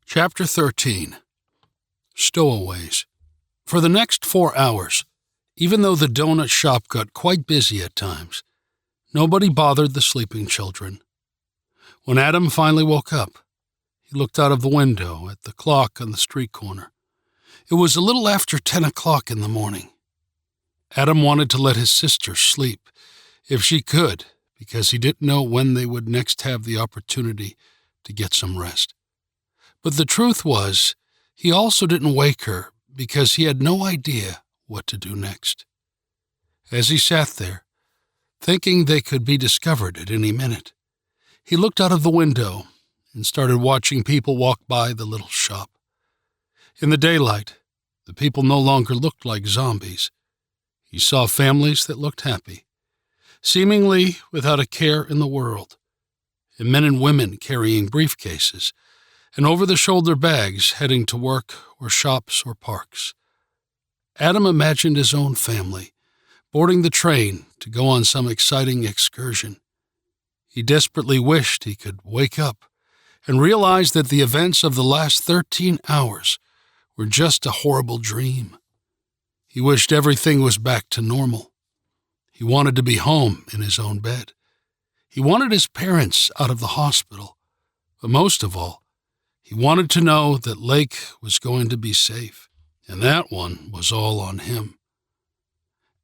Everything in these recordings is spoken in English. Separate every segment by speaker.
Speaker 1: Chapter 13. Stowaways. For the next 4 hours, even though the donut shop got quite busy at times, nobody bothered the sleeping children. When Adam finally woke up, he looked out of the window at the clock on the street corner. It was a little after 10 o'clock in the morning. Adam wanted to let his sister sleep, if she could, because he didn't know when they would next have the opportunity to get some rest. But the truth was, he also didn't wake her because he had no idea what to do next. As he sat there, thinking they could be discovered at any minute, he looked out of the window and started watching people walk by the little shop. In the daylight, the people no longer looked like zombies. He saw families that looked happy, seemingly without a care in the world, and men and women carrying briefcases and over-the-shoulder bags heading to work or shops or parks. Adam imagined his own family boarding the train to go on some exciting excursion. He desperately wished he could wake up and realize that the events of the last 13 hours were just a horrible dream. He wished everything was back to normal. He wanted to be home in his own bed. He wanted his parents out of the hospital. But most of all, he wanted to know that Lake was going to be safe, and that one was all on him.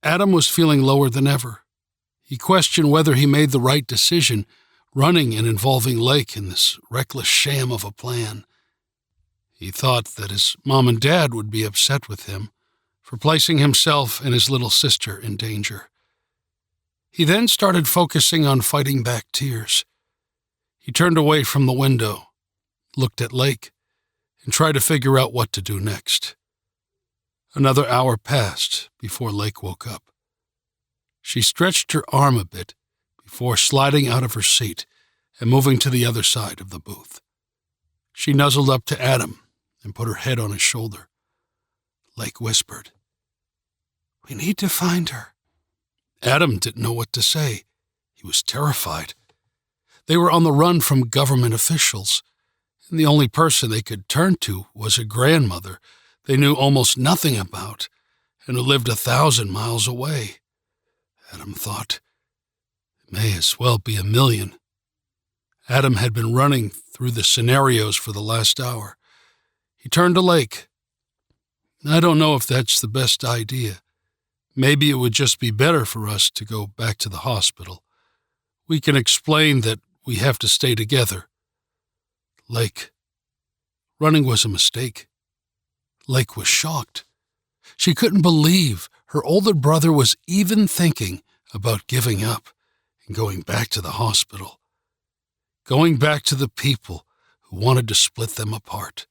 Speaker 1: Adam was feeling lower than ever. He questioned whether he made the right decision running and involving Lake in this reckless sham of a plan. He thought that his mom and dad would be upset with him for placing himself and his little sister in danger. He then started focusing on fighting back tears. He turned away from the window, looked at Lake, and tried to figure out what to do next. Another hour passed before Lake woke up. She stretched her arm a bit before sliding out of her seat and moving to the other side of the booth. She nuzzled up to Adam and put her head on his shoulder. Lake whispered, "We need to find her." Adam didn't know what to say. He was terrified. They were on the run from government officials, and the only person they could turn to was a grandmother they knew almost nothing about and who lived 1,000 miles away. Adam thought, it may as well be 1,000,000. Adam had been running through the scenarios for the last hour. He turned to Lake. "I don't know if that's the best idea. Maybe it would just be better for us to go back to the hospital. We can explain that we have to stay together." Lake. Running was a mistake. Lake was shocked. She couldn't believe her older brother was even thinking about giving up and going back to the hospital. Going back to the people who wanted to split them apart.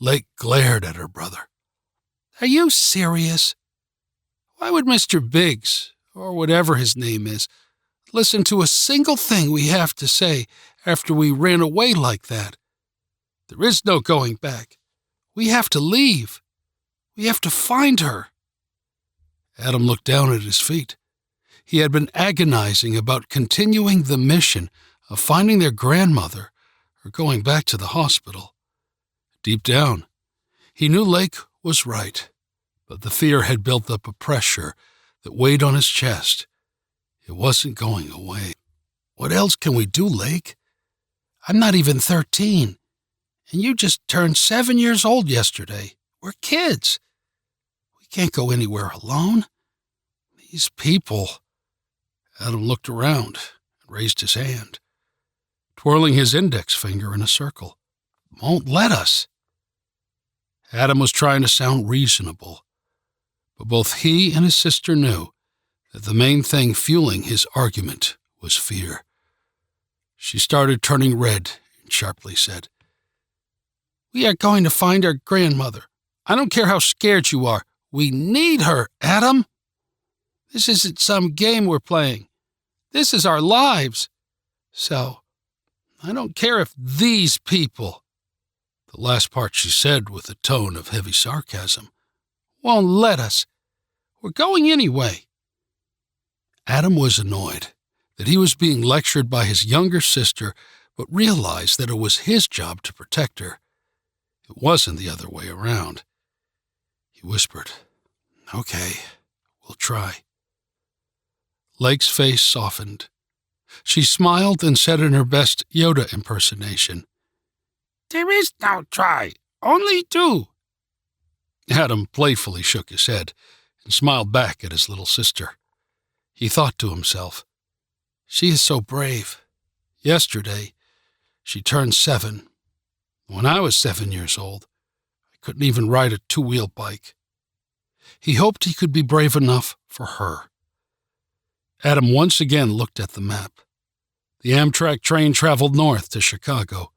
Speaker 1: Lake glared at her brother. "Are you serious? Why would Mr. Biggs, or whatever his name is, listen to a single thing we have to say after we ran away like that? There is no going back. We have to leave. We have to find her." Adam looked down at his feet. He had been agonizing about continuing the mission of finding their grandmother or going back to the hospital. Deep down, he knew Lake was right, but the fear had built up a pressure that weighed on his chest. It wasn't going away. "What else can we do, Lake? I'm not even 13, and you just turned 7 years old yesterday. We're kids. We can't go anywhere alone. These people..." Adam looked around and raised his hand, twirling his index finger in a circle. "Won't let us." Adam was trying to sound reasonable, but both he and his sister knew that the main thing fueling his argument was fear. She started turning red and sharply said, "We are going to find our grandmother. I don't care how scared you are. We need her, Adam. This isn't some game we're playing. This is our lives. So, I don't care if these people," the last part she said with a tone of heavy sarcasm, "won't let us. We're going anyway." Adam was annoyed that he was being lectured by his younger sister but realized that it was his job to protect her. It wasn't the other way around. He whispered, "Okay, we'll try." Lake's face softened. She smiled and said in her best Yoda impersonation, "There is no try, only do." Adam playfully shook his head and smiled back at his little sister. He thought to himself, "She is so brave. Yesterday, she turned 7. When I was 7 years old, I couldn't even ride a 2-wheel bike." He hoped he could be brave enough for her. Adam once again looked at the map. The Amtrak train traveled north to Chicago,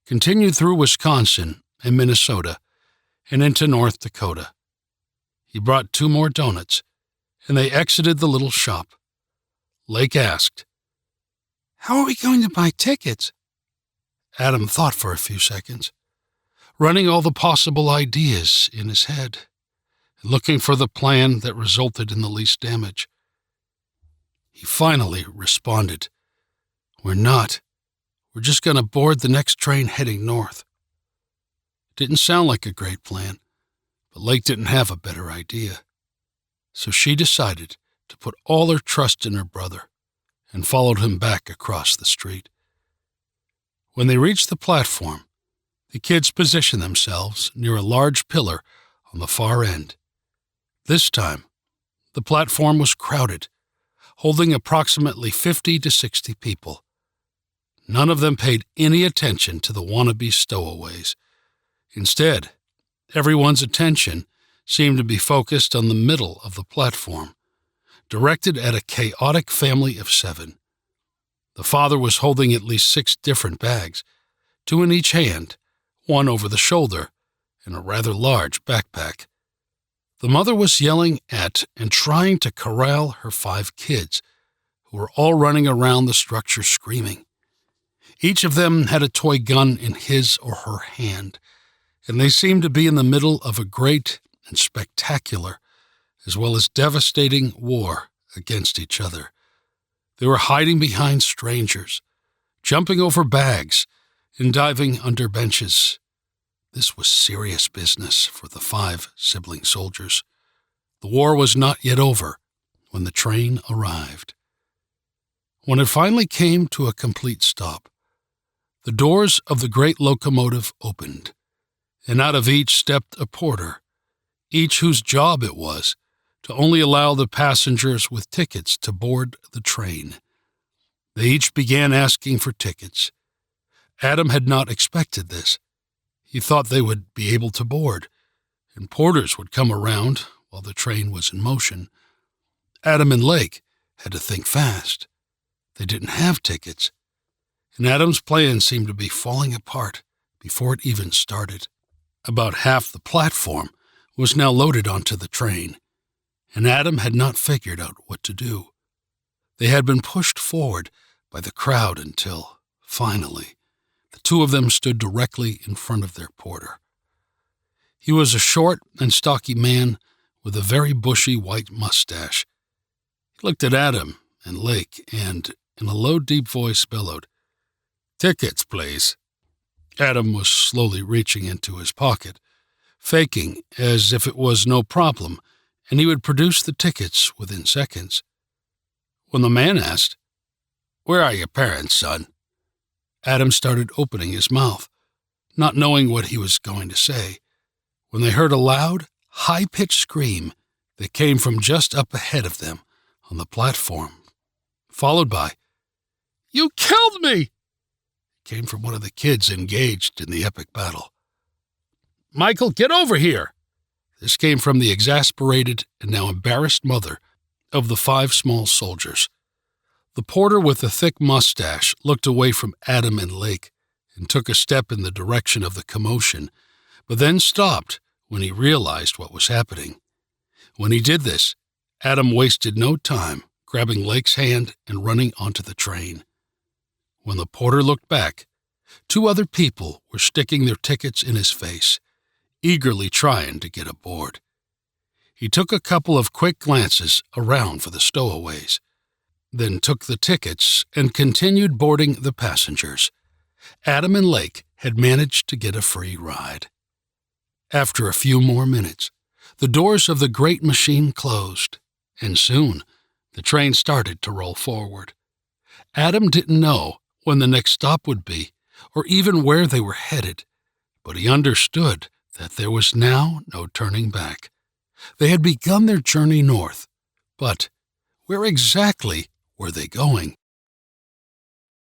Speaker 1: continued through Wisconsin and Minnesota, and into North Dakota. He brought 2 more donuts, and they exited the little shop. Lake asked, "How are we going to buy tickets?" Adam thought for a few seconds, running all the possible ideas in his head, looking for the plan that resulted in the least damage. He finally responded, "We're not. We're just going to board the next train heading north." It didn't sound like a great plan, but Lake didn't have a better idea. So she decided to put all her trust in her brother and followed him back across the street. When they reached the platform, the kids positioned themselves near a large pillar on the far end. This time, the platform was crowded, holding approximately 50 to 60 people. None of them paid any attention to the wannabe stowaways. Instead, everyone's attention seemed to be focused on the middle of the platform, directed at a chaotic family of 7. The father was holding at least 6 different bags, 2 in each hand, 1 over the shoulder, and a rather large backpack. The mother was yelling at and trying to corral her 5 kids, who were all running around the structure screaming. Each of them had a toy gun in his or her hand, and they seemed to be in the middle of a great and spectacular, as well as devastating war against each other. They were hiding behind strangers, jumping over bags, and diving under benches. This was serious business for the 5 sibling soldiers. The war was not yet over when the train arrived. When it finally came to a complete stop, the doors of the great locomotive opened, and out of each stepped a porter, each whose job it was to only allow the passengers with tickets to board the train. They each began asking for tickets. Adam had not expected this. He thought they would be able to board, and porters would come around while the train was in motion. Adam and Lake had to think fast. They didn't have tickets, and Adam's plan seemed to be falling apart before it even started. About half the platform was now loaded onto the train, and Adam had not figured out what to do. They had been pushed forward by the crowd until, finally, the 2 of them stood directly in front of their porter. He was a short and stocky man with a very bushy white mustache. He looked at Adam and Lake and, in a low, deep voice, bellowed, "Tickets, please." Adam was slowly reaching into his pocket, faking as if it was no problem, and he would produce the tickets within seconds. When the man asked, "Where are your parents, son?" Adam started opening his mouth, not knowing what he was going to say, when they heard a loud, high-pitched scream that came from just up ahead of them on the platform, followed by, "You killed me!" It came from one of the kids engaged in the epic battle. "Michael, get over here!" This came from the exasperated and now embarrassed mother of the 5 small soldiers. The porter with the thick mustache looked away from Adam and Lake and took a step in the direction of the commotion, but then stopped when he realized what was happening. When he did this, Adam wasted no time grabbing Lake's hand and running onto the train. When the porter looked back, 2 other people were sticking their tickets in his face, eagerly trying to get aboard. He took a couple of quick glances around for the stowaways, then took the tickets and continued boarding the passengers. Adam and Lake had managed to get a free ride. After a few more minutes, the doors of the great machine closed, and soon the train started to roll forward. Adam didn't know when the next stop would be, or even where they were headed, but he understood that there was now no turning back. They had begun their journey north, but where exactly were they going?